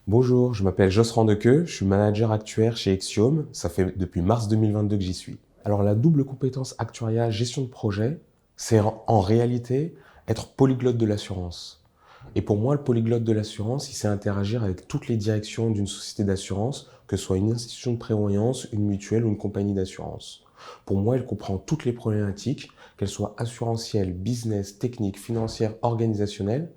Bonjour, je m'appelle Jos Randequeux, je suis manager actuaire chez Exiom, ça fait depuis mars 2022 que j'y suis. Alors la double compétence actuariat gestion de projet, c'est en réalité être polyglotte de l'assurance. Et pour moi, le polyglotte de l'assurance, il sait interagir avec toutes les directions d'une société d'assurance, que ce soit une institution de prévoyance, une mutuelle ou une compagnie d'assurance. Pour moi, il comprend toutes les problématiques, qu'elles soient assurantielles, business, techniques, financières, organisationnelles,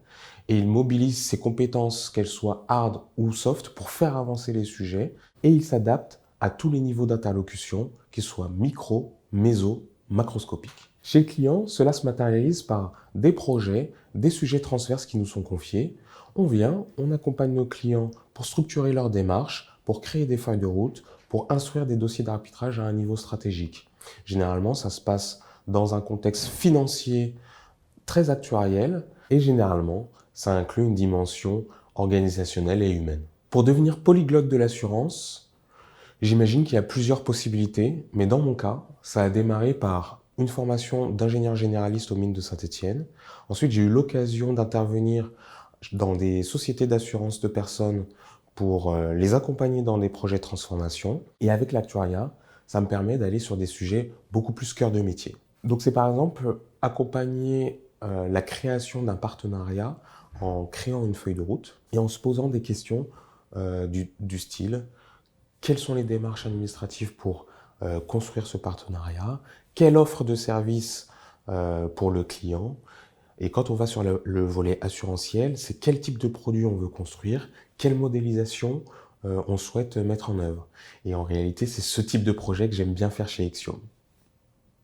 et il mobilise ses compétences, qu'elles soient hard ou soft, pour faire avancer les sujets, et il s'adapte à tous les niveaux d'interlocution, qu'ils soient micro, méso, macroscopiques. Chez le client, cela se matérialise par des projets, des sujets transverses qui nous sont confiés. On vient, on accompagne nos clients pour structurer leur démarche, pour créer des feuilles de route, pour instruire des dossiers d'arbitrage à un niveau stratégique. Généralement, ça se passe dans un contexte financier très actuariel et généralement, ça inclut une dimension organisationnelle et humaine. Pour devenir polyglotte de l'assurance, j'imagine qu'il y a plusieurs possibilités, mais dans mon cas, ça a démarré par une formation d'ingénieur généraliste aux mines de Saint-Étienne. Ensuite, j'ai eu l'occasion d'intervenir dans des sociétés d'assurance de personnes pour les accompagner dans des projets de transformation. Et avec l'actuariat, ça me permet d'aller sur des sujets beaucoup plus cœur de métier. Donc c'est par exemple accompagner la création d'un partenariat en créant une feuille de route et en se posant des questions du style quelles sont les démarches administratives pour construire ce partenariat, quelle offre de service pour le client, et quand on va sur le volet assurantiel, c'est quel type de produit on veut construire, quelle modélisation on souhaite mettre en œuvre. Et en réalité, c'est ce type de projet que j'aime bien faire chez Exiom.